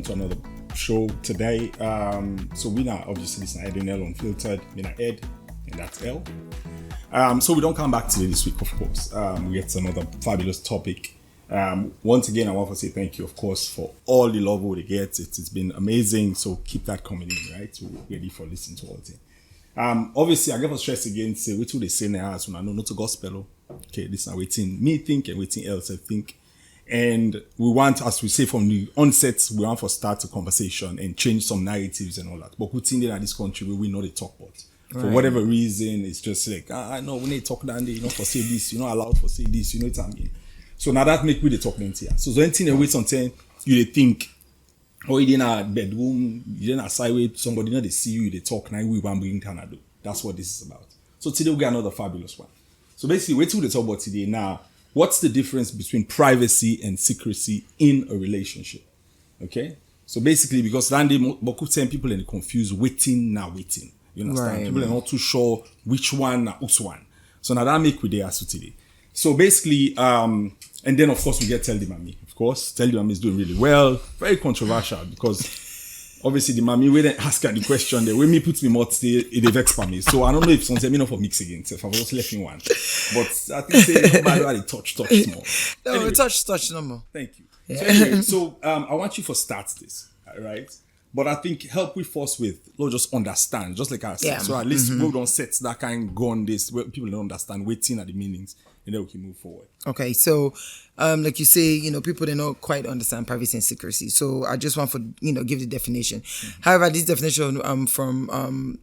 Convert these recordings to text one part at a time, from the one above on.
to another show today. So we now obviously this is Ed and L Unfiltered. Me na Ed, and that's L. So we don't come back today this week, of course. We get to another fabulous topic. Once again, I want to say thank you, of course, for all the love we get. It's been amazing. So keep that coming in, right? So we're ready for listening to all the thing. Obviously, I get for stress again. Say we too they say now as when I know not to gospel. Okay, this is waiting me think and waiting else I think. And we want, as we say from the onset, we want to start a conversation and change some narratives and all that. But putting in this country where we know they talk about. For whatever reason, it's just like, I know we need to talk down there, for say this, you're not allowed for say this, you know what I mean? So now that make we the talk plenty. So anything that waits on 10, you they think, oh, you didn't have bedroom, you didn't have sideway, somebody know they see you, they talk, now we want bring Canada. That's what this is about. So today we got another fabulous one. So basically, wait till we talk about today now. What's the difference between privacy and secrecy in a relationship? Okay? So basically, because Randy, Boku 10 people are confused, waiting. You understand? Right. People are not too sure which one, which one. So now that make we there so today. So basically, and then of course we get Tell the Mommy. Of course, Tell the Mommy is doing really well. Very controversial because obviously the mommy when they ask her the question, the way me put me more still, it vex for me. So I don't know if something me not for mix again. So if I was just left in one, but I think say nobody touch more. No, anyway, touch no more. Thank you. Yeah. So I want you to start this, right? But I think help we first with just understand, just like I said. Yeah. So at least we don't set that kind of go on this where people don't understand, waiting at the meanings, and then we can move forward. Okay, so like you say, people they don't quite understand privacy and secrecy. So I just want to give the definition. However, this definition from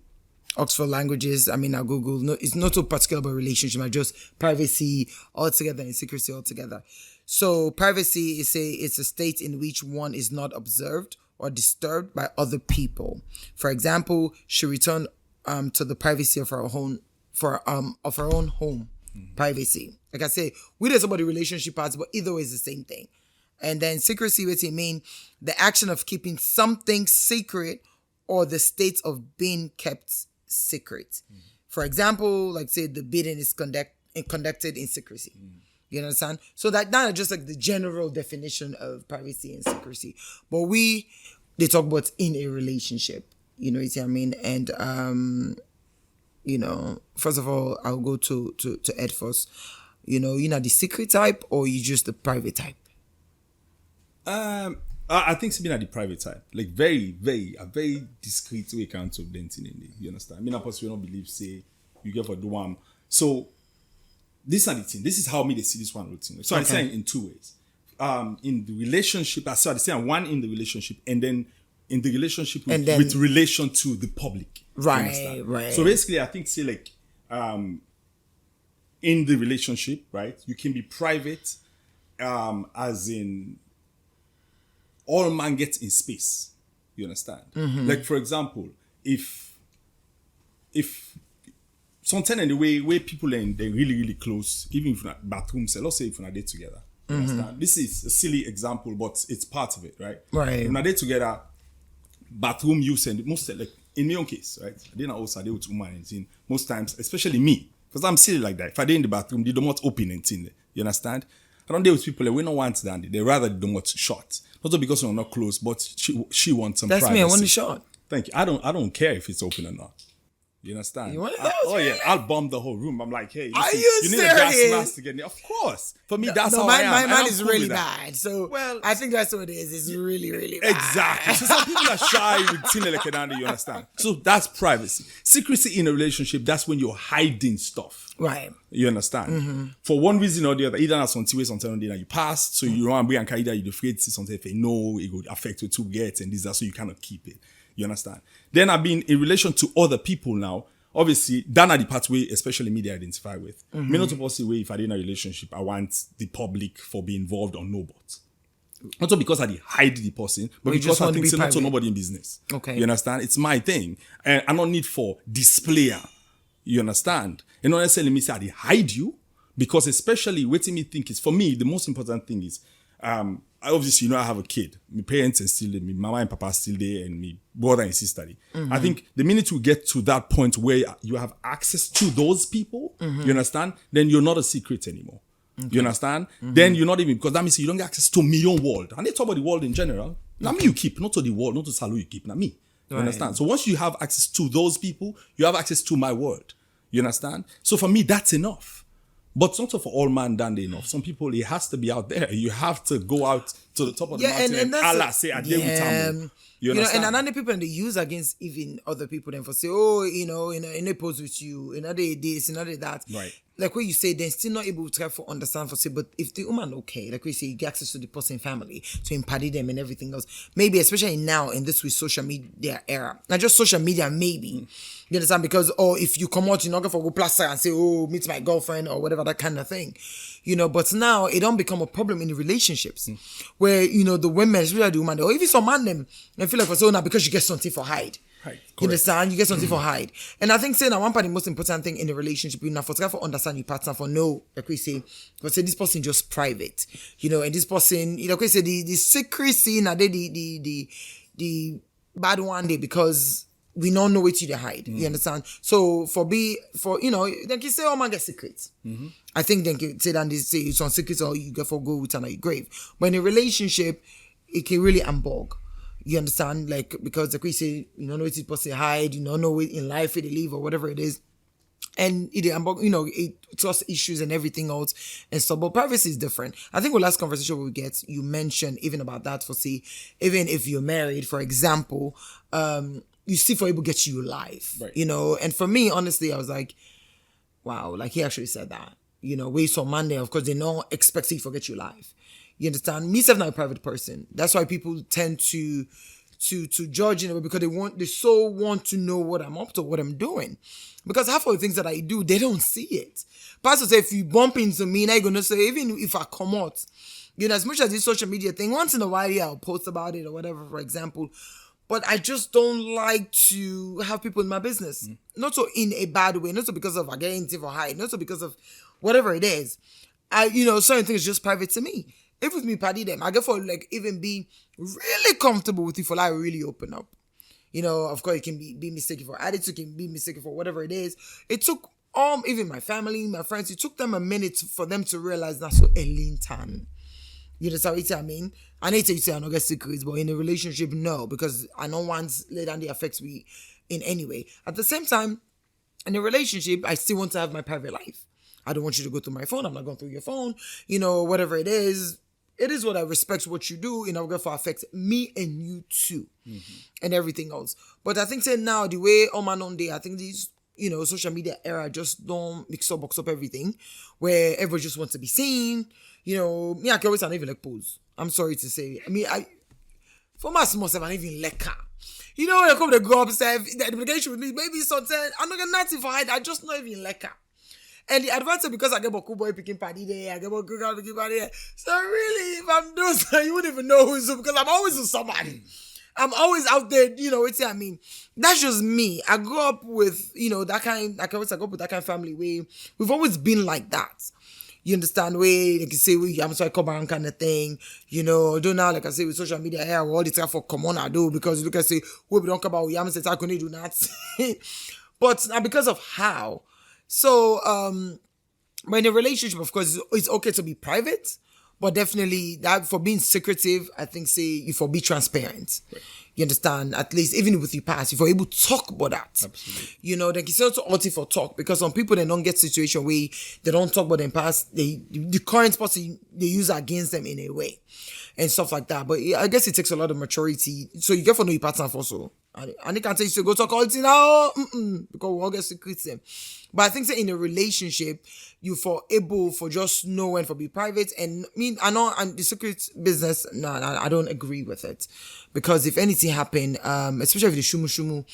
Oxford Languages, I mean, now Google, no, it's not so particular about relationship, but just privacy altogether and secrecy altogether. So privacy is it's a state in which one is not observed or disturbed by other people. For example, she returned to the privacy of her own home. Privacy. Like I say, we there's about the relationship parts, but either way is the same thing. And then secrecy, which it mean the action of keeping something secret or the state of being kept secret. For example, like say the bidding is conducted in secrecy. You understand? So that's just like the general definition of privacy and secrecy. But they talk about in a relationship. You know what I mean? And first of all, I'll go to Ed first. You're not the secret type or you just the private type? I think it's been at the private type. Like very discreet way count of denting in it. You understand? I mean, I personally don't believe say you get for the one. So this is the thing. This is how me they see this one routine. So I'm saying in two ways. In the relationship, I started saying one in the relationship and then in the relationship with relation to the public. Right. So basically, I think say like in the relationship, right? You can be private, as in all man gets in space. You understand? Like for example, if sometimes in the way people are they're really really close, even if not bathroom, say let's say if we're not there together. You understand? This is a silly example, but it's part of it, right? Right. If we're not there together, bathroom use and most like in my own case, right? I didn't also deal with women and thing. Most times, especially me, because I'm silly like that. If I did in the bathroom, they don't want open and thing. You understand? I don't deal with people that we don't want that. They rather don't want short. Not because we're not close, but she wants some privacy. That's me. I want the shot. Thank you. I don't care if it's open or not. You understand? You want I'll bomb the whole room. I'm like, hey, you need a gas mask to get me. Of course. For me, that's how I am. Mine is really bad. So I think that's what it is. It's really, really bad. Exactly. So some people are shy with Tina Lekedanda, you understand? So that's privacy. Secrecy in a relationship, that's when you're hiding stuff. Right. You understand? For one reason or the other, either that's something that you passed, so you don't bring either you're afraid to see something if you know it would affect you to get and this, that, so you cannot keep it. You understand? Then I've been in relation to other people now. Obviously, that are the pathway, especially me, they identify with. Me not supposed to say, if I did in a relationship, I want the public for being involved or no but. Not because I hide the person, but because I think it's not to nobody in business. Okay. You understand? It's my thing. And I don't need for display. You understand? And not necessarily me say I hide you, because especially what me think is, for me, the most important thing is, obviously, I have a kid. My parents are still there. My mama and papa are still there, and my brother and sister. I think the minute you get to that point where you have access to those people, you understand, then you're not a secret anymore. Okay. You understand? Then you're not even, because that means you don't get access to million world. And they talk about the world in general. Now me you keep, not to the world, not to Salu you keep, now me. You understand? So once you have access to those people, you have access to my word. You understand? So for me, that's enough. But it's not for all man done enough. Some people, it has to be out there. You have to go out to the top of the mountain and Allah say, I deal with them. You understand? And another people, and they use against even other people, then for say, oh, in a pose with you, in other this, in other that. Right. Like what you say, they're still not able to try to understand for say, but if the woman okay, like we say, you get access to the person family, to impart them and everything else. Maybe, especially now in this with social media era, not just social media, maybe. You understand? Because, if you come out, you're not going to go plaster and say, oh, meet my girlfriend or whatever, that kind of thing. But now it don't become a problem in the relationships where, the women, especially the woman, or if it's a man, them, and feel like for so now because you get something for hide. Right. You understand? You get something for hide. And I think saying that one part, the most important thing in the relationship, you know, for understand your partner, for no, like we say, but say this person just private, and this person, we say the secrecy, now the bad one day because we don't know what to hide. You understand? So like you say, oh man, get secrets. I think then you say that they say it's on secrets or you get for go with an grave. But in a relationship, it can really unbog. You understand? Like, because like we say, you don't know what people say hide, you don't know what in life they live or whatever it is. And it trust issues and everything else and stuff. But privacy is different. I think the last conversation we get, you mentioned even about that for say, even if you're married, for example, you still for able to get you live. Right. And for me, honestly, I was like, wow, like he actually said that. We saw Monday, of course, they don't expect you to forget you live. You understand? Me, I'm not a private person. That's why people tend to judge because they so want to know what I'm up to, what I'm doing. Because half of the things that I do, they don't see it. Pastor say, if you bump into me, now you're gonna say, even if I come out, as much as this social media thing, once in a while, I'll post about it or whatever, for example. But I just don't like to have people in my business. Not so in a bad way, not so because of again or hide, not so because of whatever it is. Certain things just private to me. If with me, paddy them, I get for like even be really comfortable with you for like really open up. Of course, it can be mistaken for attitude, it can be mistaken for whatever it is. It took even my family, my friends, it took them a minute for them to realize that's so lean tan. You understand what I mean? I need to say I don't get secrets, but in a relationship, no, because I don't want let down the affects me in any way. At the same time, in a relationship, I still want to have my private life. I don't want you to go through my phone. I'm not going through your phone. Whatever it is. It is what I respect what you do, for affects me and you too, and everything else. But I think now the way on day, I think these social media era just don't box up everything, where everyone just wants to be seen. Me I can always not even like pose. I'm sorry to say. For my small self, I don't even like her. When I come to go upstairs, the implication with me, maybe something I'm not gonna nothing for hide. I just not even like her. And the advantage because I get a cool boy picking party there, I get a good girl picking party there. So really, if I'm doing something, you wouldn't even know who's who because I'm always with somebody. I'm always out there, That's just me. I grew up with, that kind, I grew up with that kind of family way. We've always been like that. You understand? Way, like you say, I'm sorry, come around kind of thing. Although now, like I say, with social media here, all the time for come on, I do because look, I say, we don't come about, I'm saying, I couldn't do that. But now because of how. So, but in a relationship, of course, it's okay to be private, but definitely that for being secretive, I think, say, you for be transparent. Right. You understand? At least, even with your past, if you're able to talk about that. Absolutely. Then it's also ulti for talk because some people, they don't get situation where they don't talk about their past, the current person, they use against them in a way and stuff like that. But I guess it takes a lot of maturity. So you get to know your partner also. And they can't tell you to go talk all the now, because we all get secrets them. But I think that in a relationship, you for able for just know when for be private. And I know and the secret business, no, I don't agree with it. Because if anything happen, especially if the shumu,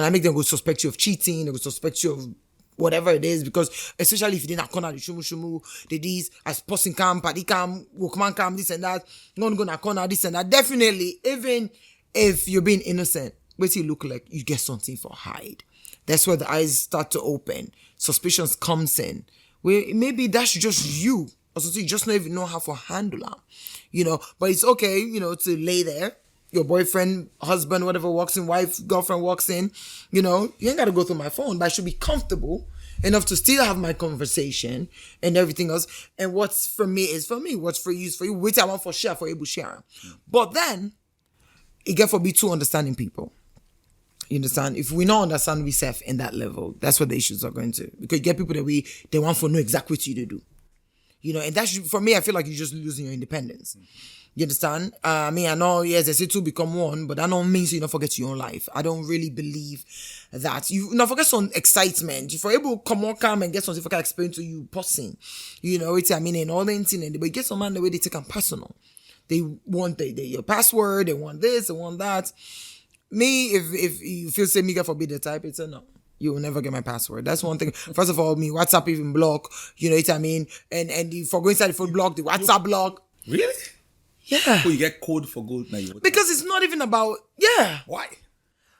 I make them go suspect you of cheating, they go suspect you of whatever it is, because especially if you didn't corner the shumu, the this as person cam, party cam, workman cam, this and that, not gonna corner this and that. Definitely, even if you're being innocent, what you look like, you get something for hide. That's where the eyes start to open. Suspicions comes in. Where maybe that's just you. Or so you just don't even know how to handle them. But it's okay, to lay there. Your boyfriend, husband, whatever walks in, wife, girlfriend walks in. You ain't got to go through my phone, but I should be comfortable enough to still have my conversation and everything else. And what's for me is for me. What's for you is for you. Which I want for share, for able share. But then, it get for be too understanding people. You understand? If we not understand ourselves in that level, that's what the issues are going to. Because you get people that they want to know exactly what you to do. You know, and that's, for me, I feel like you're just losing your independence. You understand? I mean, I know, yes, they say two become one, but that don't mean so you don't forget your own life. I don't really believe that. You not forget some excitement. If you're able to come and get something I can explain to you, person. You know, it's, I mean, and all the internet, but you get some man the way they take them personal. They want your password, they want this, they want that. Me, if you feel say me get forbid the type, it's a no. You will never get my password. That's one thing. First of all, me WhatsApp even block. You know what I mean? And if for going inside the phone block, the WhatsApp block. Really? Yeah. Oh, you get code for gold now. Because it's not even about Why?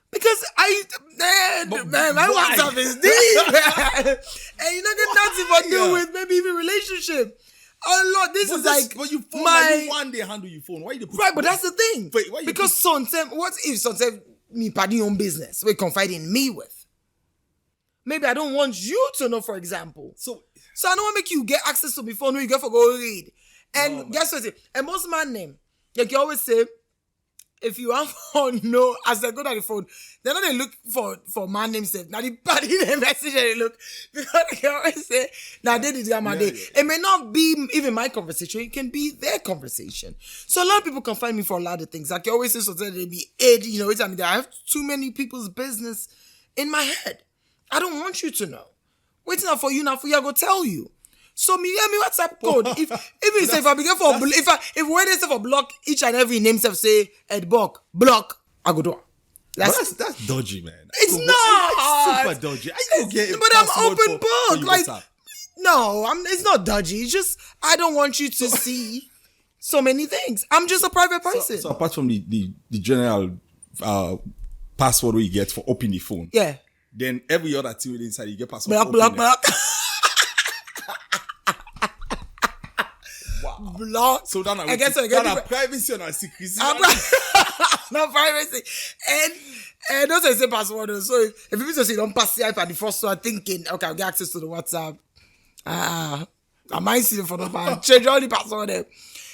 Because my WhatsApp is deep, man. And you not get nothing for do with maybe even relationship. Oh Lord, this is like but you phone like one day handle your phone. Why you put right? But that's the thing. Wait, why you because son said, what if son said me party own business? We confide in me with. Maybe I don't want you to know, for example. So I don't want to make you get access to my phone when you get for go read. And guess what? And most man name, like you always say, if you have phone, no, as they go to the phone, they're not they look for man name self. Now the party they message and they look because they always say, now they did my day. It may not be even my conversation, it can be their conversation. So a lot of people can find me for a lot of things. Like you always say, so they be aid, you know, I mean, I have too many people's business in my head. I don't want you to know. Waiting out for you now for you, I go tell you. So me WhatsApp code. If I begin for if when they say for block each and every name self say Ed block, I go do it. That's dodgy, man. It's not. It's super dodgy. But I'm open book. Like no, it's not dodgy. It's just I don't want you to see so many things. I'm just a private person. So apart from the general password you get for opening the phone, yeah. Then every other thing inside you get password. Block. Wow. Block. So then I guess I privacy and secrecy. No privacy. And those are the same password. So if you just say don't pass the iPad the first one thinking, okay, I'll get access to the WhatsApp. I might see the photo and change all the password there.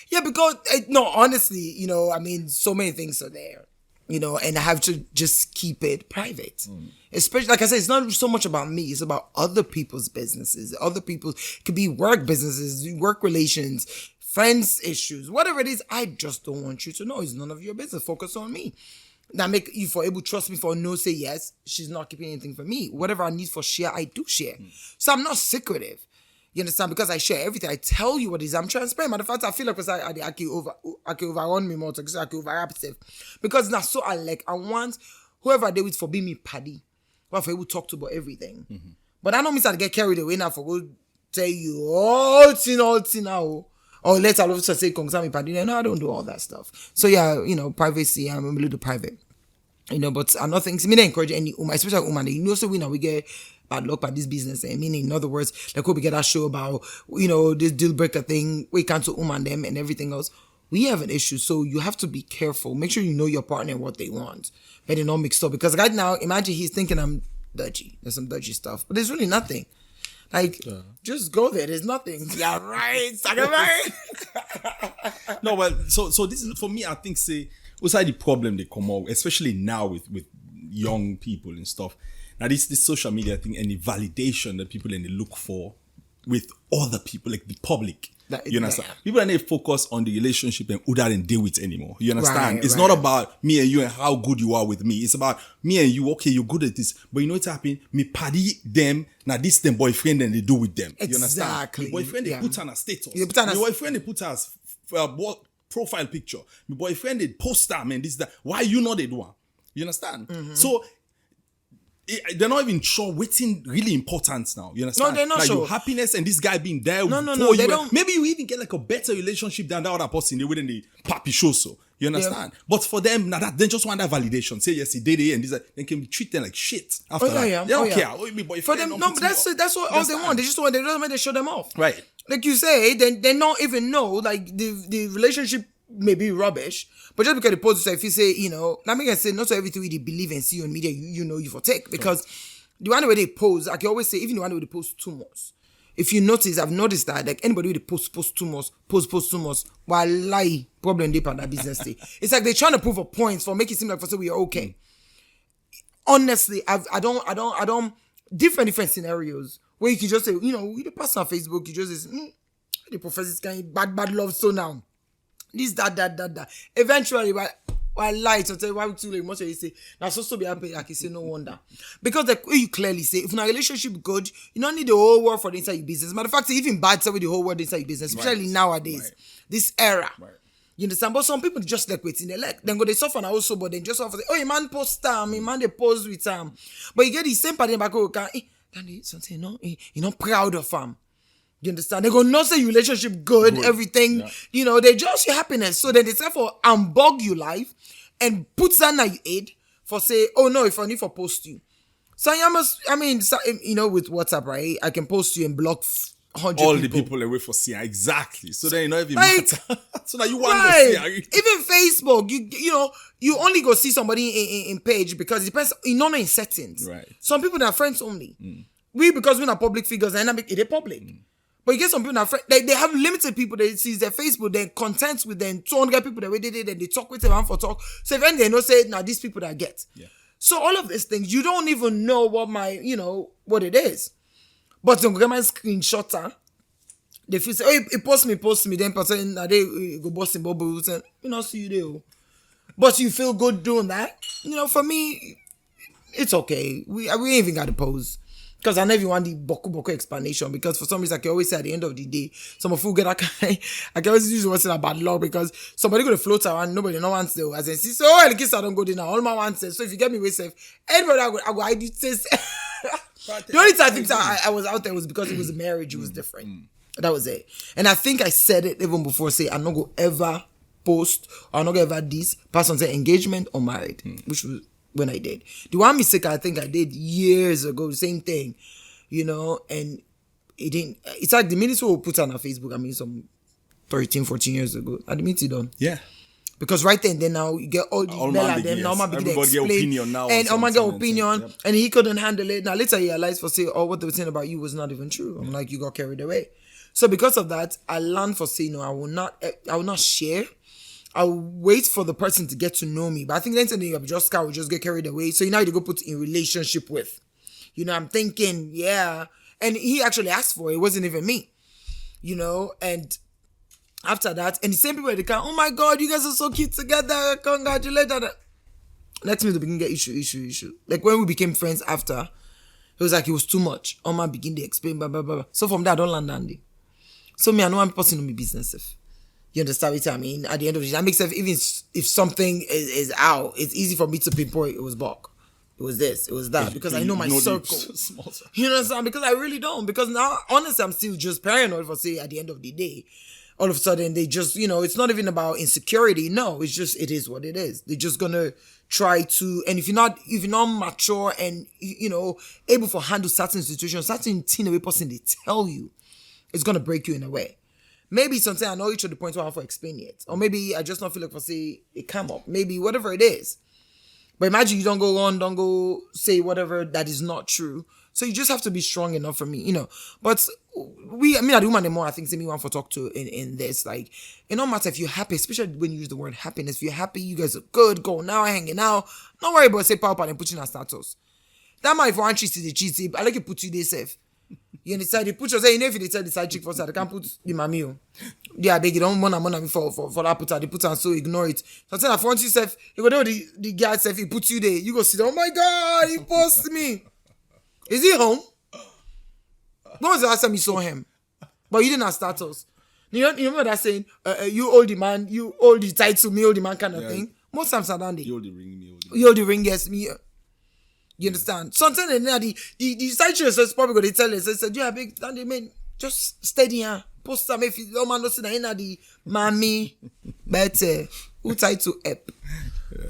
Yeah, because no, honestly, you know, I mean, so many things are there. You know, and I have to just keep it private. Especially, like I said, it's not so much about me. It's about other people's businesses. Other people's, it could be work businesses, work relations, friends issues, whatever it is. I just don't want you to know. It's none of your business. Focus on me. Now make you for able to trust me for no say yes. She's not keeping anything from me. Whatever I need for share, I do share. So I'm not secretive. You understand? Because I share everything. I tell you what it is. I'm transparent. Matter of fact, I feel like I can overrun me more. I can overactive. Because now, so I want whoever I deal with for being me paddy. Well, for able to talk to about everything. Mm-hmm. But I don't mean to get carried away now for go tell you all thing now. Or later all of a sudden say, concern me paddy. No, I don't do all that stuff. So yeah, you know, privacy, I'm a little private. You know, but I'm not thinking, me not encourage any woman, especially woman, you know, so we get bad luck by this business. Meaning, in other words, like we get that show about, you know, this deal breaker thing, we cancel woman them and everything else. We have an issue, so you have to be careful. Make sure you know your partner and what they want. But they're not mixed up. Because right now, imagine he's thinking I'm dodgy. There's some dodgy stuff. But there's really nothing. Like, just go there. There's nothing. Yeah, right. No, well, so this is, for me, I think, say, what's the problem they come out, especially now with young people and stuff. Now, this social media thing and the validation that people and they look for with other people, like the public. You understand? Yeah. People are not focus on the relationship and who they don't deal with anymore. You understand? Right, it's not about me and you and how good you are with me. It's about me and you. Okay, you're good at this, but you know what's happening? Me paddy them. Now this them boyfriend and they do with them. Exactly. You understand? My boyfriend they put on a status. My boyfriend they put as profile picture. My boyfriend they post them and this that. Why you know they do? You understand? Mm-hmm. So. They're not even sure what's really important now. You understand? No, they're not like sure. Your happiness and this guy being there no, for they you. don't. Maybe you even get like a better relationship than that other person. They wouldn't the papi show so. You understand? Yeah. But for them, now that they just want that validation. Say yes, he did it, and this they can treat them like shit after that. Yeah. They don't care. Oh, my boyfriend, for them, no, but that's what all they want. They just want to show them off. Right. Like you say, they not even know like the relationship may be rubbish. But just because the post, if you say, you know, now me can say not so everything we believe and see on media, you know, you for take because. The one way they pose, I can always say, even the one way they pose too much. if you notice, I've noticed that like anybody with post too much, post too much, while lie problem deep on that business thing. It's like they're trying to prove a point for make it seem like for say we are okay. Honestly, I don't different scenarios where you can just say, you know, with the person on Facebook, you just say, the professor's kind of bad love so now. This, that. Eventually, while lie, so tell you why we too late, much you say, now so be happy, I can say no wonder. Because the way you clearly say, if in a relationship good, you don't need the whole world for the inside your business. Matter of fact, even bad stuff with the whole world inside your business, especially nowadays, this era. Right. You understand? But some people just like waiting. They like then go they suffer now also, but then just offer say, oh, a man post time, a man they pose with time. But you get the same party back who can something you're not proud of him. You understand? They go not say your relationship good. Everything, you know, they just your happiness. So then they say for unbug your life and put that in your aid for say, oh no, if I need for post you. So you know, with WhatsApp, right? I can post you and block 100 all people. The people away for seeing exactly. So then you know even matter. So that you want to see. Even Facebook, you know, you only go see somebody in page because it depends in settings. Right. Some people that are friends only. We because we're not public figures and they're public. But you get some people that are they have limited people that see their Facebook, they're content with them, 200 people that they did and they talk with them and for talk. So if they know say now these people that I get. Yeah. So all of these things, you don't even know what it is. But don't get my screenshotter. They feel say, oh, it post me. Then person they go busting bubbles and see you there. But you feel good doing that. You know, for me, it's okay. We ain't even got to pose. Because I never want the boku explanation. Because for some reason, I can always say at the end of the day, some of you get that kind. I can always use the word say bad luck because somebody going to float around, nobody no wants to. As I see, so the kids I don't go there now. All my wants to. So if you get me way safe, anybody I go ID says. The only time I was out there was because it was a marriage. It was different. That was it. And I think I said it even before. Say I'm not gonna ever post or I'm not gonna ever this pass on say engagement or married, which was when I did. The one mistake I think I did years ago, same thing, and it didn't. It's like the minute we put on our Facebook. I mean, some 13, 14 years ago. I admit it done. Yeah. Because right then now you get all the bell and then now man begin to explain opinion now and man get opinion and he couldn't handle it. Now later he realized for say, oh, what they were saying about you was not even true. I'm like, you got carried away. So because of that, I learned for saying no, I will not share. I'll wait for the person to get to know me. But I think the internet you just will just get carried away. So you know you go put in relationship with. I'm thinking, yeah. And he actually asked for it. It wasn't even me. And after that, and the same people at the car, oh my God, you guys are so cute together. Congratulations. Next minute, we begin get issue. Like when we became friends after, it was like it was too much. Oma begin to explain, blah, blah, blah. So from there, I don't land Andy. So me, I know I'm person in my business. If you understand what I mean? At the end of the day, that makes sense. Even if something is out, it's easy for me to pinpoint it was Bok. It was this, it was that. Because I know my circle. You understand? Because I really don't. Because now, honestly, I'm still just paranoid for say at the end of the day. All of a sudden, they just, it's not even about insecurity. No, it's just, it is what it is. They're just going to try to, and if you're not mature and, able to handle certain situations, certain thing a person they tell you, it's going to break you in a way. Maybe something I know each of the points I have to explain it. Or maybe I just don't feel like for say, it come up. Maybe whatever it is. But imagine you don't go say whatever that is not true. So you just have to be strong enough for me, But I the woman the more I think see me want to talk to in this. Like, it don't matter if you're happy, especially when you use the word happiness. If you're happy, you guys are good, go now, hanging out. Don't worry about say power and put you in a status. That might if one cheat to the cheat, I like to put you there safe. You understand? You put yourself, if they tell the side chick for they can't put the mammy. Yeah, they don't want money for that put her. They put her so ignore it. So I tell once you self, you go there the guy self, he put you there. You go sit, oh my God, he posts me. Is he home? When was the last time you saw him? But you didn't have status. You remember that saying, you hold the man, you hold the title, me hold the man kind of thing? Most times I don't. You hold the ring, me hold the ring. You hold the ring, yes, me. You understand? Sometimes the side chick is probably going to tell us, they said, yeah, big, Dandy, man, just steady here. Post them if you don't man not see that the mommy, better, who tied to Ep.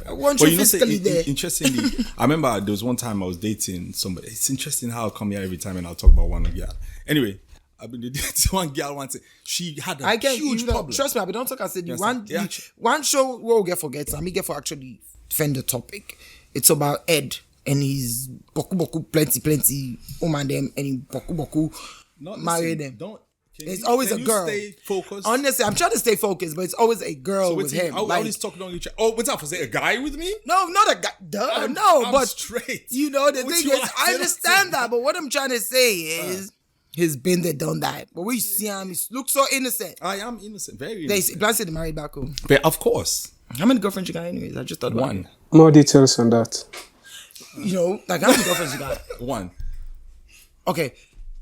Once you physically there. Interestingly, I remember there was one time I was dating somebody. It's interesting how I come here every time and I'll talk about one girl. Anyway, I've been dating one girl once. She had a huge problem. Trust me, I don't talk. I said one show we'll get forget. I mean, get for actually defend the topic. It's about Ed and his boku plenty woman them and he boku marry them. It's always can a you girl. Stay focused. Honestly, I'm trying to stay focused, but it's always a girl with him. How is talking on each other? Oh, what's up? Was it a guy with me? No, not a guy. I'm but straight. You know, the thing is, I understand that, but what I'm trying to say is, he's been there, done that. But we see him, he looks so innocent. I am innocent, very innocent. Plan said married back home. But of course. How many girlfriends you got, anyways? I just thought one. More details on that. You know, like how many girlfriends you got? One. Okay.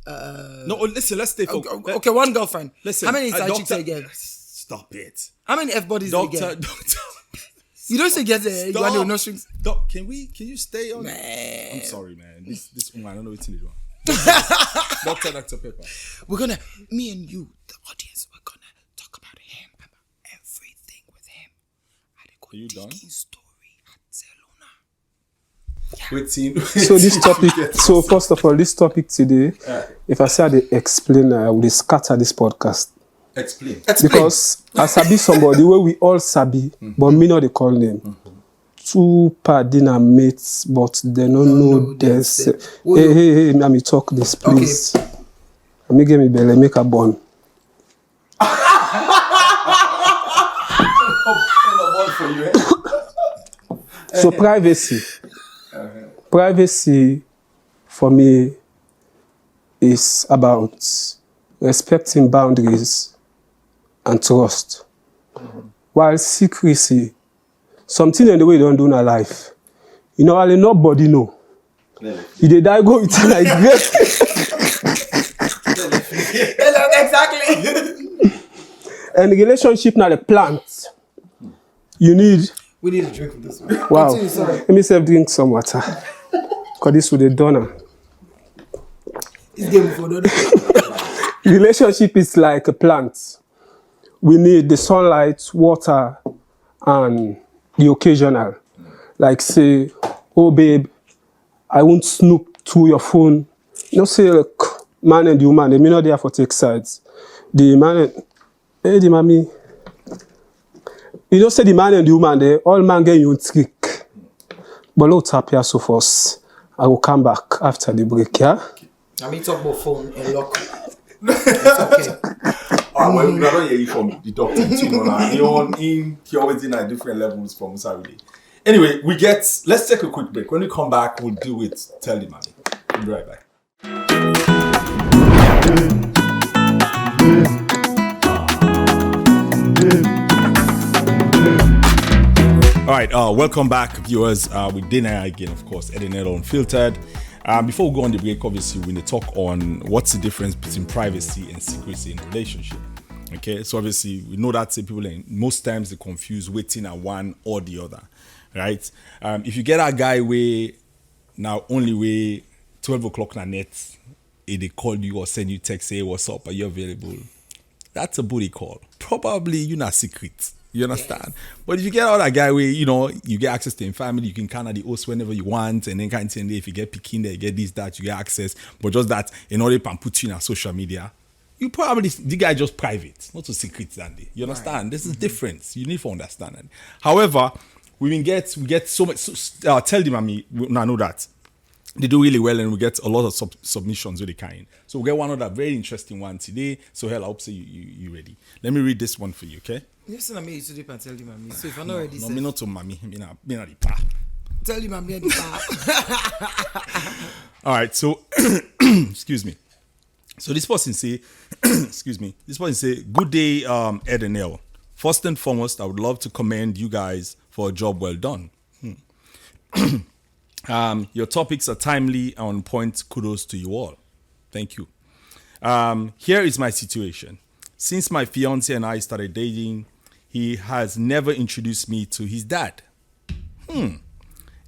No, listen, let's stay focused. Okay, one girlfriend. Listen, how many side chicks you get? Stop it. How many F-bodies you get? Doctor. You don't say get there. You want no strings. Doc, can you stay on? Man. I'm sorry, man. This woman, I don't know what to do. Dr. Pepper. We're gonna, me and you, the audience, we're gonna talk about him, about everything with him. Are you done? Story at Zelona. Waiting. So this topic, so first of all, this topic today, if I say I dey explain, I will scatter this podcast. Explain. Because I sabi somebody where we all sabi, but me not dey call name. Two pardon mates, but they don't know this. Hey, let me talk this, please. Okay. Let me give me belly, make a bun. So privacy. Privacy for me is about respecting boundaries and trust. While secrecy, something in the way you don't do in our life, you know, only nobody know. You did die go with like this. Exactly. And relationship now the plant. We need a drink from this one. Wow. Let me say drink some water. Because this would be done. It's game for the relationship is like a plant. We need the sunlight, water, and the occasional. Like say, oh babe, I won't snoop through your phone. You know, say like, man and the woman, they may not there for take sides. The man and hey the mommy. You know, say the man and the woman, they all man get you trick. But let's tap here so first. I will come back after the break, yeah? I mean, talk about phone and lock. It's okay. Well, we don't hear you from the doctor. He always in at different levels from Saturday. Anyway, let's take a quick break. When we come back, we'll deal with Tell the Mommy. We'll be right back. All right, welcome back, viewers. With Dana again, of course, Edinel Unfiltered. Before we go on the break, obviously, we're going to talk on what's the difference between privacy and secrecy in a relationship. Okay, so obviously, we know that people, most times, they confuse waiting at one or the other, right? If you get a guy where now only way 12 o'clock na net, they call you or send you text, say, what's up, are you available? That's a booty call. Probably you're not secret. You understand? Yes. But if you get out that guy where, you know, you get access to him family, you can kind of the host whenever you want, and then kind of say, if you get picking there, you get this, that, you get access. But just that, in order to put you in social media, you probably, the guy just private, not so secret than they. You understand? Right. This is difference. You need to understand it. However, we get so much, Tell the Mommy, I know that. They do really well, and we get a lot of submissions with the kind. So we get one other very interesting one today. So hell, I hope so you ready. Let me read this one for you, okay? Listen, I mean, to and Tell the Mommy. So if I'm not ready, no, me not to mommy. Me not the pa. Tell the Mommy the pa. All right, so excuse me. So this person say, excuse me. This person say, good day, Ed and El. First and foremost, I would love to commend you guys for a job well done. Your topics are timely and on point. Kudos to you all. Thank you. Here is my situation. Since my fiancé and I started dating, he has never introduced me to his dad.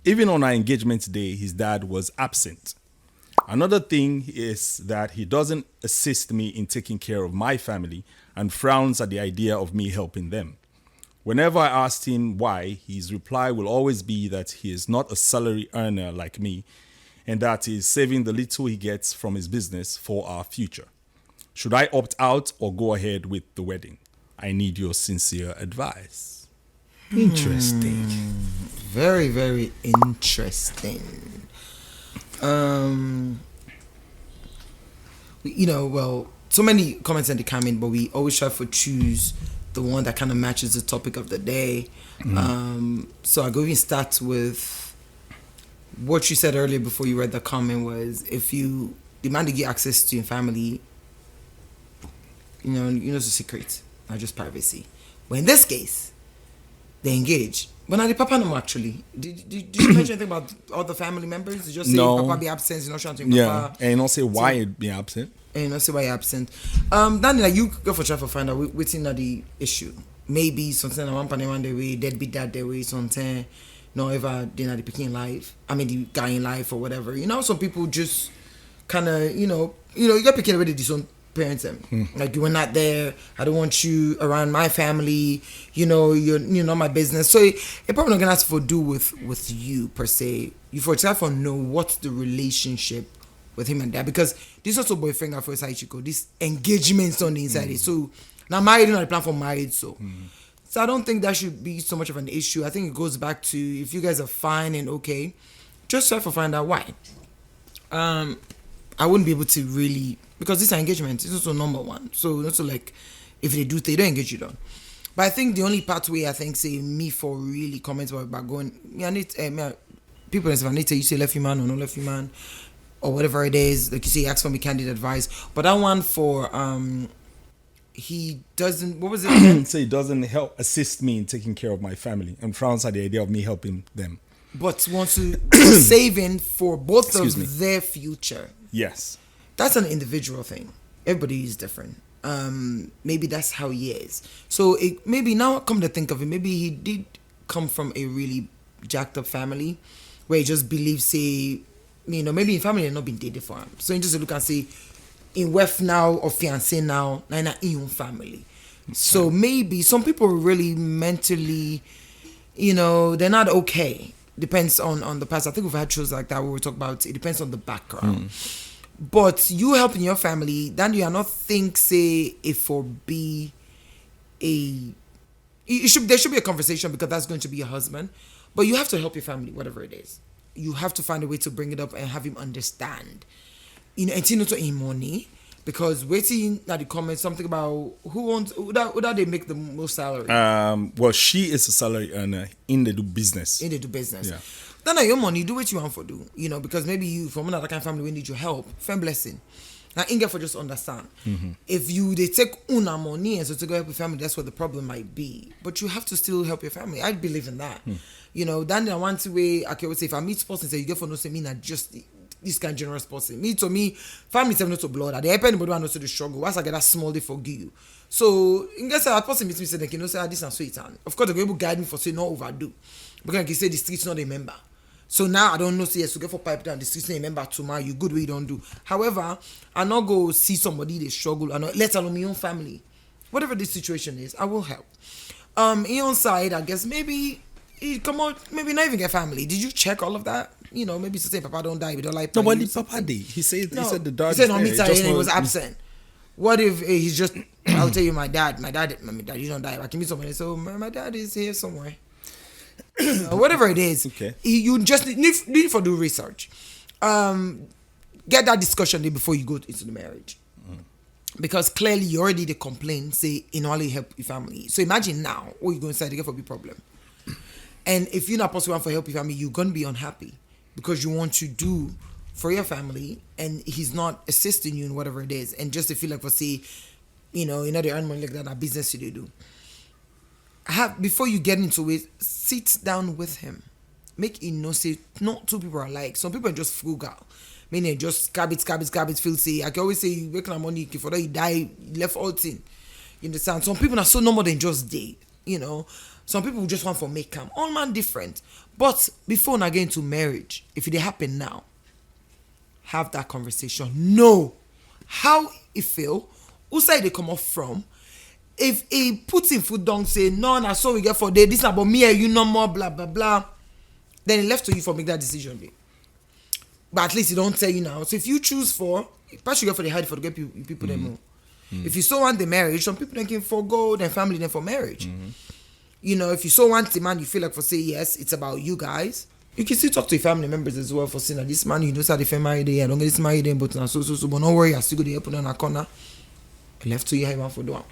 Even on our engagement day, his dad was absent. Another thing is that he doesn't assist me in taking care of my family and frowns at the idea of me helping them. Whenever I asked him why, his reply will always be that he is not a salary earner like me and that he is saving the little he gets from his business for our future. Should I opt out or go ahead with the wedding? I need your sincere advice. Interesting. Very, very interesting. so many comments that come in, but we always try to choose the one that kind of matches the topic of the day. So I go and start with what you said earlier before you read the comment was, if you demand to get access to your family, it's a secret, not just privacy. But in this case, they engage. But now the papa no actually. Did you mention anything about all the family members? Did you just say papa be absent, you're not shouting papa? And you don't say why it be absent. And you don't say why you're absent. Then like you go for try to find out what's in the issue. Maybe something that one one day way, deadbeat that day way, something no ever dinner the picking life. I mean the guy in life or whatever. Some people just kinda, you get picking away the own parents them. Like you were not there, I don't want you around my family, you're not my business. So it probably not gonna ask for do with you per se. You for try for know what's the relationship with him and dad, because this also boyfriend at first Chico, this engagements on the inside it. So now married, not the plan for married, so I don't think that should be so much of an issue. I think it goes back to if you guys are fine and okay, just try to find out why. I wouldn't be able to really, because this engagement is also number one. So also like if they don't engage you down. But I think the only pathway I think say me for really comments about going, I need people if I need to you say left you man or no left you man or whatever it is, like you say ask for me candid advice. But that one for he doesn't, what was it again? So he doesn't assist me in taking care of my family and frowns at the idea of me helping them. But wants to saving for both their future. Yes. That's an individual thing. Everybody is different. Maybe that's how he is. So maybe now come to think of it, maybe he did come from a really jacked up family where he just believes, say, maybe in family had not been dated for him. So he just look and say, in wife now or fiancé now, in your family. So maybe some people are really mentally, they're not okay. Depends on the past. I think we've had shows like that where we talk about it depends on the background. But you helping your family, then you are not think say if for be there should be a conversation because that's going to be your husband. But you have to help your family, whatever it is. You have to find a way to bring it up and have him understand. And not to in money. Because waiting at the comments something about who that they make the most salary. Well, she is a salary earner in the business. Yeah. Then your money, do what you want for do. Because maybe you from another kind of family we need your help. Fair blessing. Now Inga for just understand. If they take una money and so to go help your family, that's what the problem might be. But you have to still help your family. I believe in that. Then I want to way I can say if I meet sports and say you get for no say me not just this kind of generous person. Me, family is not to blood. At the help anybody who knows the struggle. Once I get that small, they forgive you. So, in guess that person meets me say, they can say, this and sweet. And of course, they're able to guide me for say, not overdo. Because like you say, the streets not a member. So now I don't know, say, yes, to get for pipe down, the streets not a member tomorrow, you good way you don't do. However, I not go see somebody, they struggle, and let alone my own family. Whatever the situation is, I will help. In your side, I guess maybe, come out, maybe not even get family. Did you check all of that? Maybe to say Papa don't die, we don't like. No, but Papa did. He said the dog. He said no, he was absent. What if he's just? I'll tell you, my dad, you don't die. I can meet somebody. So my dad is here somewhere. Whatever it is, okay. You just need to do research. Get that discussion there before you go into the marriage. Because clearly you already the complaint say only help your family. So imagine now what you go inside to get for a problem. And if you're not possible for help your family, you're gonna be unhappy. Because you want to do for your family and he's not assisting you in whatever it is. And just to feel like for say, they earn money like that business they do. Before you get into it, sit down with him. Make say not two people are alike. Some people are just frugal. Meaning just garbage, feel say. I can always say you make money for that you die, you left all thing. You understand? Some people are so no more than just day. Some people just want for make come. All man different. But before not getting to marriage, if it happen now, have that conversation. Know how it feel, who side they come off from. If he puts in foot down, say, no, that's all we get for day, this is about me and you no more, blah, blah, blah. Then it left to you for make that decision. Babe. But at least he don't tell you now. So if you choose perhaps you go for the hard for to get people them more. If you still want the marriage, some people can forgo their family then for marriage. If you so want the man, you feel like for say yes, it's about you guys. You can still talk to your family members as well for saying that this man, you know, how they feel married, I don't get this married, but now so, but don't worry, I still go there, put on a corner. I left to you, I want for doing.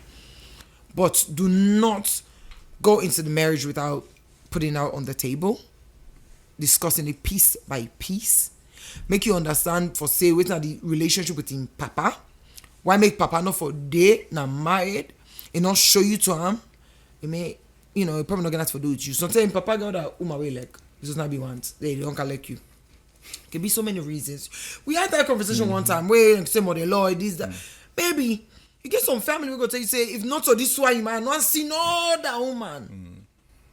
But do not go into the marriage without putting out on the table, discussing it piece by piece. Make you understand for say what's not the relationship between Papa. Why make Papa not for day now married and not show you to him? It may, you know, probably not gonna have to do with you. Sometimes Papa got that my way like this is not be want. They don't collect you. Can be so many reasons. We had that conversation one time where say more the law, this, that. Baby, you get some family we go tell you say if not so this one you might not see no that woman.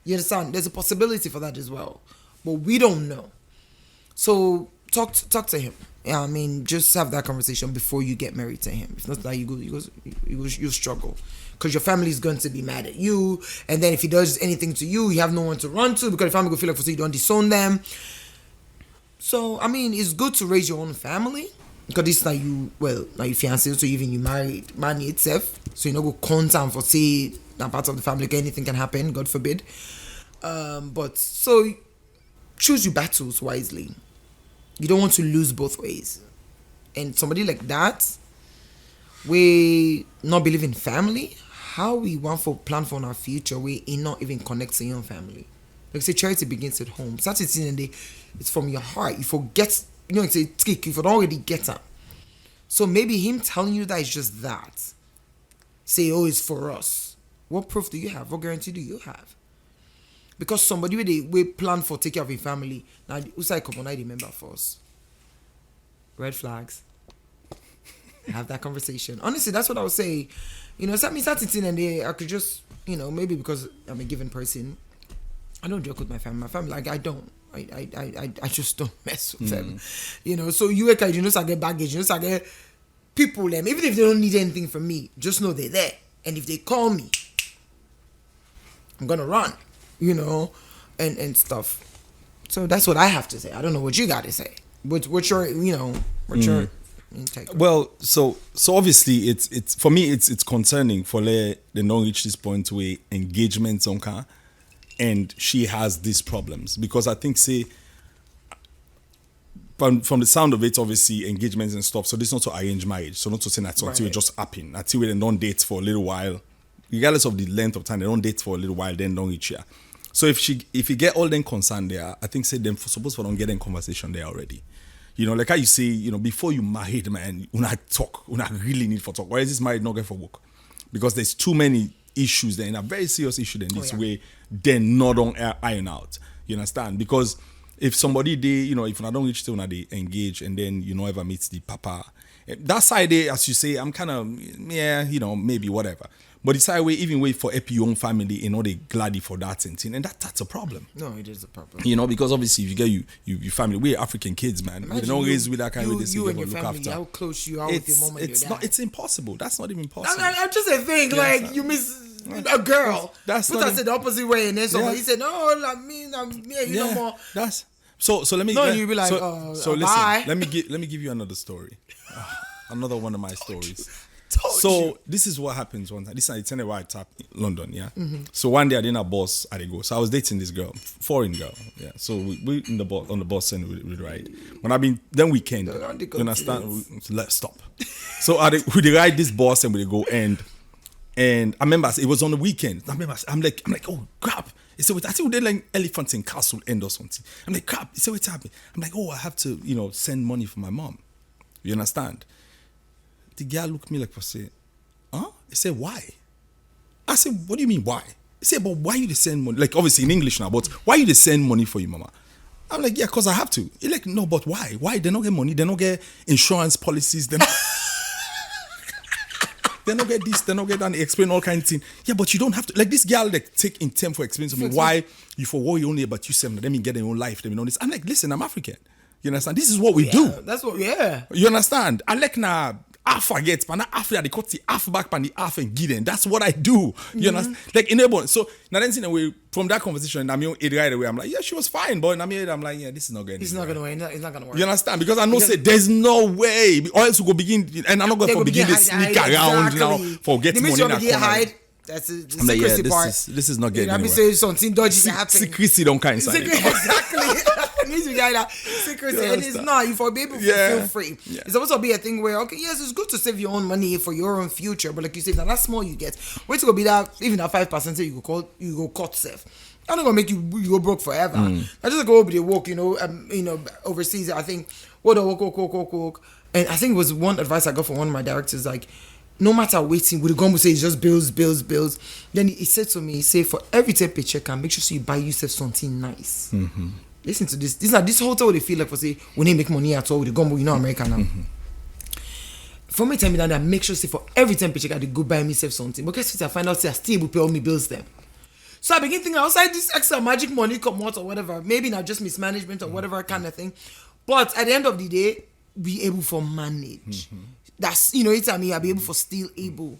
You understand? There's a possibility for that as well. But we don't know. So talk to him. Yeah, I mean, just have that conversation before you get married to him. If not that, you struggle because your family is going to be mad at you, and then if he does anything to you, you have no one to run to because the family will feel like for so you don't disown them. So I mean, it's good to raise your own family because this is like you fiancé, so even you married man itself, so you know go contact for say that part of the family, anything can happen, God forbid. But so choose your battles wisely. You don't want to lose both ways. And somebody like that, we not believe in family, how we want for plan for our future, we not even connect to your own family. Like say charity begins at home. Saturday and day, it's from your heart. You forget, you know, it's a trick, you don't already get it. So maybe him telling you that is just that. Say, oh, it's for us. What proof do you have? What guarantee do you have? Because somebody we plan for take care of a family. Now, who's like come on, I remember first. Red flags. Have that conversation. Honestly, that's what I would say. You know, something and I could just, you know, maybe because I'm a given person, I don't joke with my family. My family, like I don't. I just don't mess with them. You know, so you know, so I get baggage, you know, so I get people them. Even if they don't need anything from me, just know they're there. And if they call me, I'm gonna run. You know, and stuff. So that's what I have to say. I don't know what you got to say. What's your, you know, what's your intake? Well, so obviously it's for me it's concerning for they don't reach this point where engagements on car, and she has these problems because I think say from the sound of it, obviously engagements and stuff. So this is not to arrange marriage. So not to say that until we just happen, until we don't date for a little while. Regardless of the length of time, they don't date for a little while, then don't reach here. So if you get all them concerned there, I think say them suppose for don't get in conversation there already. You know, like how you say, you know, before you married, man, you not talk, you not really need for talk. Why is this married not get for work? Because there's too many issues there, and a very serious issue in this way, they're not on iron out. You understand? Because if somebody you know, if I don't reach till now they engage and then you know ever meet the papa, that side there, as you say, I'm kind of you know, maybe whatever. But it's way even wait for your own family, you know, they glad for that and thing, and that's a problem. No, it is a problem. You know, because obviously if you get your family, we're African kids, man. We don't raise with that kind of this. You and your family, after. How close you are with your mom and your dad. It's impossible. That's not even possible. I'm just a thing. Yeah, like you miss a girl. That's not. I said the opposite way, and then somebody said, "No, like me, you know more." That's so. Let me. No, you be like, so listen. Bye. Let me give you another story. Another one of my stories. So this is what happens one time. This is a white tap in London, yeah. So one day I didn't have boss at the go. So I was dating this girl, foreign girl, yeah. So we on the bus and we ride. When then weekend, you understand? Let's stop. So we ride this bus and we go and I remember it was on the weekend. I remember I'm like oh crap. He said, I think we did like Elephant in Castle End or something. I'm like crap. He said what's happening? I'm like oh I have to send money for my mom. You understand? The girl looked at me like, say, huh? He said, why? I said, what do you mean, why? He said, but why you they send money? Like, obviously in English now, but why you they send money for your mama? I'm like, yeah, because I have to. He's like, no, but why? Why? They don't get money. They don't get insurance policies. They don't get this. They don't get that. They explain all kinds of things. Yeah, but you don't have to. Like, this girl, like, take in time for explaining to me why you for worry only about you seven. Let me get their own life. Let me know this. I'm like, listen, I'm African. You understand? This is what we do. That's what, yeah. You understand? I like, nah. I forget, but not after they cut the half back and the half and give them. That's what I do. You understand? Like enable. So now then in a way from that conversation, I mean it right away. I'm like, yeah, she was fine, but I'm like, yeah, this is not good. It's not gonna work. It's not gonna work. You understand? Because I know say there's no way. Or else we go begin and I'm not going to begin to sneak around now for get money in that corner. Hide. That's the like, secrecy yeah, part. This is not getting anywhere. Say something dodgy happening. Secrecy don't kind of Exactly. means you got that secrecy, and it's not. You for be able to feel free. Yeah. It's supposed to be a thing where, okay, yes, it's good to save your own money for your own future, but like you said, that's small you get. Wait to go be that, even that 5% you go cut safe. I'm not gonna make you go broke forever. I just go over the walk, overseas. I think walk. And I think it was one advice I got from one of my directors, like, no matter waiting, with the gun will say it's just bills. Then he said to me, say for every 10 paycheck, make sure you buy yourself something nice. Listen to this. This hotel they feel like for say we need make money at all with the gun, America now. For me, tell me that make sure say for every 10 paycheck I go buy myself something. But guess what? I find out say I still will pay all my bills them. So I begin thinking outside this extra magic money come out or whatever, maybe not just mismanagement or whatever kind of thing. But at the end of the day, be able to manage. That's it's I mean I'll be able for still able.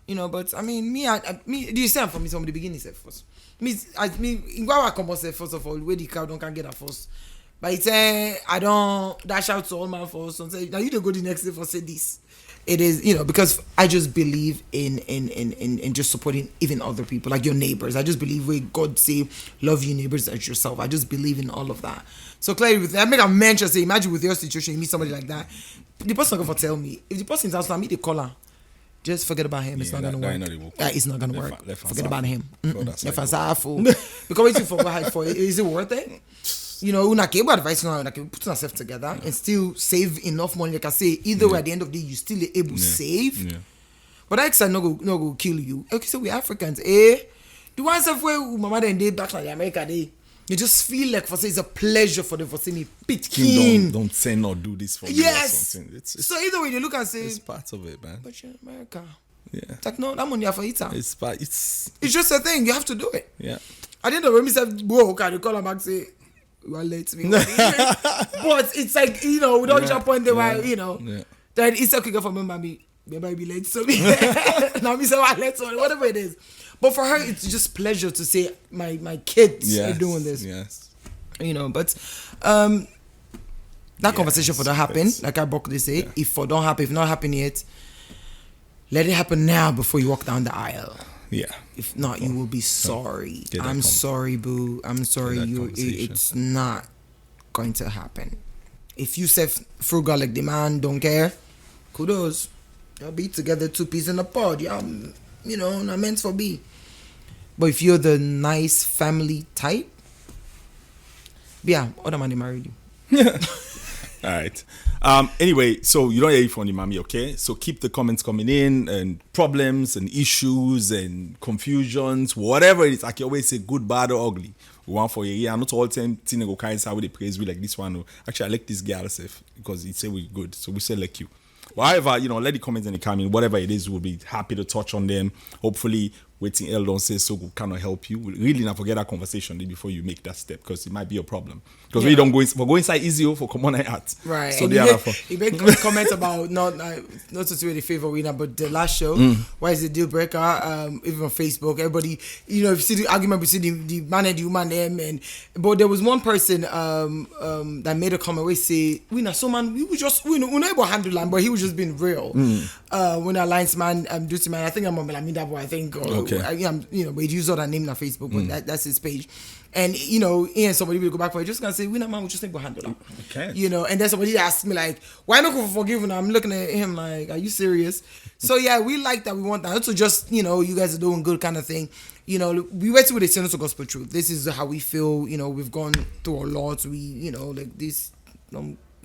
But I mean me do you say for me from the beginning say first? I come on say first of all where the crowd don't can get at first. But it's I don't dash out to all my first and say now you don't go the next day for say this. It is, because I just believe in just supporting even other people, like your neighbors. I just believe where God say, love your neighbors as yourself. I just believe in all of that. So clearly, I make a mention, say, imagine with your situation, you meet somebody like that. The person not going to tell me. If the person's house, I meet the caller. Just forget about him. It's not going to work. It's not going to work. Forget about him. Because waiting for what for is it worth it? Una cable advice now, like put yourself together and still save enough money. Like I say, either way, at the end of the day, you still able to save. Yeah. But I said no go kill you. Okay, so we Africans, the ones of where mama and they back in America, you just feel like for say it's a pleasure for them for say me pit keen. Don't say no, do this for me or something. It's so either way you look and say it's part of it, man. But you're in America. Yeah. It's like no, that money for it. It's just a thing. You have to do it. Yeah. I didn't know when me said, whoa, okay, they call him back say you are late to me. But it's like, without your point there, that it's okay for me, mommy. Maybe be late to me. Now me say I'm late to whatever it is. But for her, it's just pleasure to say my kids are doing this. Yes. But that conversation for that happen, like I broke this say, if for don't happen, if not happen yet, let it happen now before you walk down the aisle. Yeah. If not, you will be sorry. I'm sorry, boo. I'm sorry. It's not going to happen. If you say frugal like the man don't care, kudos. You'll be together 2 peas in a pod. Yeah, not meant for be. But if you're the nice family type, other man they married you. All right. Anyway, so you don't hear it from the mommy, okay? So keep the comments coming in and problems and issues and confusions, whatever it is. Like you always say, good, bad, or ugly. We want for you. Yeah, not all time thing go kind of how they praise we like this one. Actually, I like this girl herself because he say we're good. So we say like you. However, let the comments in the comment, whatever it is, we'll be happy to touch on them. Hopefully, waiting L don't say so kind of help you. Really not forget that conversation before you make that step because it might be a problem. Because we don't go inside easy for common art. Right. So he made comments about not to do the favor winner, but the last show, why is the deal breaker? Even on Facebook, everybody, if you see the argument between the man and the woman, but there was one person that made a comment where say, we not so man, we just we not able to handle him, but he was just being real. When Alliance man duty man, I think I'm on that boy, I think. Okay. But he used other name on Facebook, but that's his page. And somebody will go back for it. Just gonna say, we not man, we just think we'll handle it. Okay. And then somebody asked me like, why not go for forgiving? I'm looking at him like, are you serious? So yeah, we like that. We want that. So just you guys are doing good kind of thing. We went with the Essentials of Gospel Truth. This is how we feel. We've gone through a lot. We like this.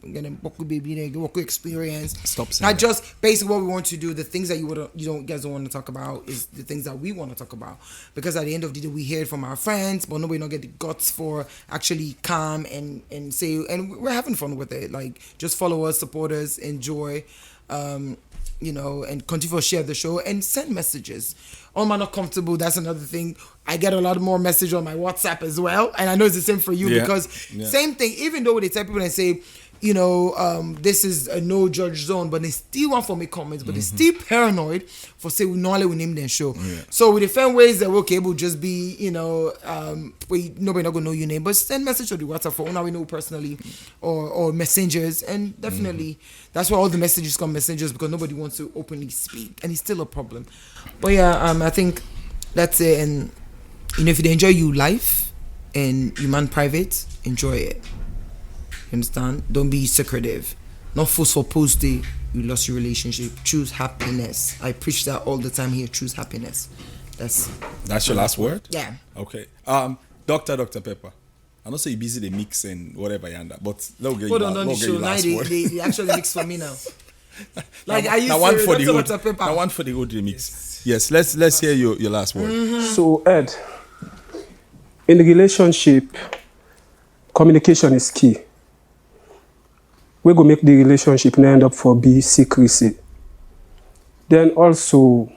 Getting baby, experience. Stop saying not just basically what we want to do. The things that you guys don't want to talk about is the things that we want to talk about. Because at the end of the day, we hear it from our friends, but nobody don't get the guts for actually come and say. And we're having fun with it. Like just follow us, support us, enjoy, and continue to share the show and send messages. Oh, man, not comfortable. That's another thing. I get a lot more message on my WhatsApp as well, and I know it's the same for you because same thing. Even though they tell people and say, this is a no judge zone, but they still want for me comments, but they still paranoid for say we normally we name them show. So with different ways that we're able just be, nobody not gonna know your name, but send message to the WhatsApp for now we know personally or messengers, and definitely that's why all the messages come messengers because nobody wants to openly speak, and it's still a problem. But I think that's it. And if you enjoy your life and you man private, enjoy it. You understand? Don't be secretive. Not force for post day. You lost your relationship. Choose happiness. I preach that all the time here. Choose happiness. That's your last word? Yeah. Okay. Dr. Pepper. I know say you're busy the mix and whatever you under, but they'll get Hold you on, last, the show. Now word. they actually mix for me now. Like, now, are you now one serious? for the Dr. hood. Dr. Pepper. Now one for the hood remix. Yes, let's hear your last word. So, Ed, in the relationship, communication is key. We're going to make the relationship not end up for be secrecy. Then also,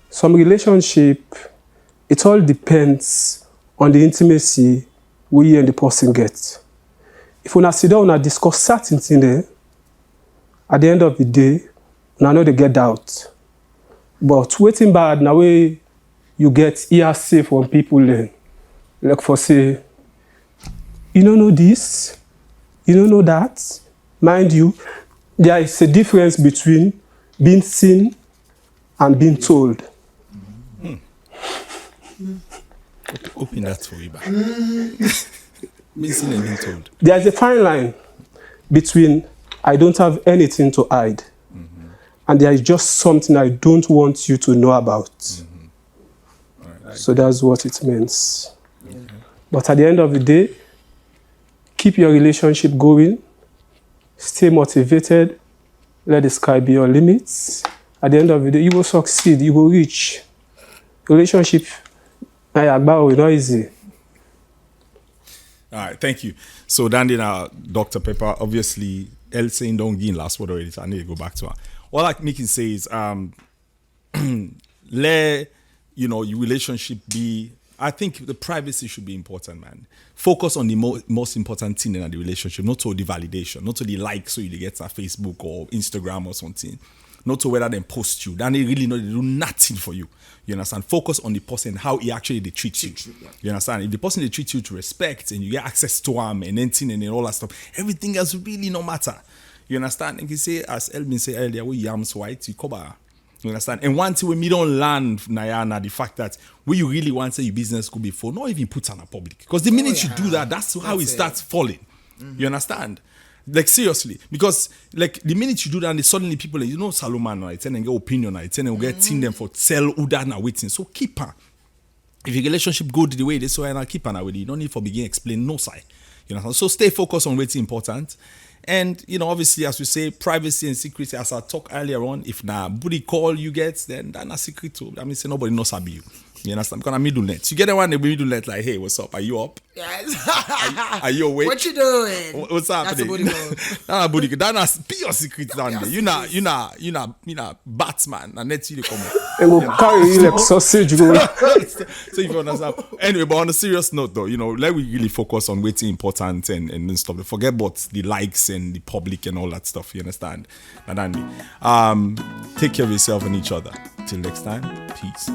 some relationship, it all depends on the intimacy we and the person get. If we sit down and discuss certain things there, at the end of the day, I know they get out. But waiting bad, now way you get hearsay from people then. Like for say, you don't know this, you don't know that. Mind you, there is a difference between being seen and being told. Open that for you back. Being seen and being told. There is a fine line between I don't have anything to hide and there is just something I don't want you to know about. Right. So that's what it means. Okay. But at the end of the day, keep your relationship going, stay motivated, let the sky be your limits. At the end of the day, you will succeed, you will reach. Relationship, not easy. All right, thank you. So, Dandy, now, Dr. Pepper, obviously, El saying don't give last word already, so I need to go back to her. All I can say is, let your relationship be. I think the privacy should be important, man. Focus on the most important thing in the relationship, not to the validation, not to the likes so you get on Facebook or Instagram or something, not to whether they post you. Then they really know they do nothing for you. You understand? Focus on the person, how he actually they treat you. You understand? If the person they treat you to respect and you get access to him and anything and all that stuff, everything else really no matter. You understand? And you say, as Elvin said earlier, we yams white, you cover. You understand? And one thing when we don't learn, Nayana, the fact that when you really want to say your business could be for, not even put on a public. Because the minute you do that, that's how it starts falling. You understand? Like seriously, because like the minute you do that, suddenly people like, Salomon, right? And get opinion, right? And get team them for sell Uda na waiting. So keep her. If your relationship go the way this way, and keep her with you. You don't need for begin explain no side. You know, so stay focused on what's important. And obviously, as we say, privacy and secrecy. As I talked earlier on, if na booty call you get, then that's not secret too. I mean, say nobody knows about you. You understand? Because I'm middle net. You get the one in the middle net like, hey, what's up? Are you up? Yes. Are you awake? What you doing? What's happening? That's a booty call. That's pure secret down there. You not Batman. And let you come on. They will carry you like sausage. So if you understand. Anyway, but on a serious note though, let we really focus on what's important and stuff. Forget about the likes and the public and all that stuff. You understand? And Andy, take care of yourself and each other. Till next time, peace.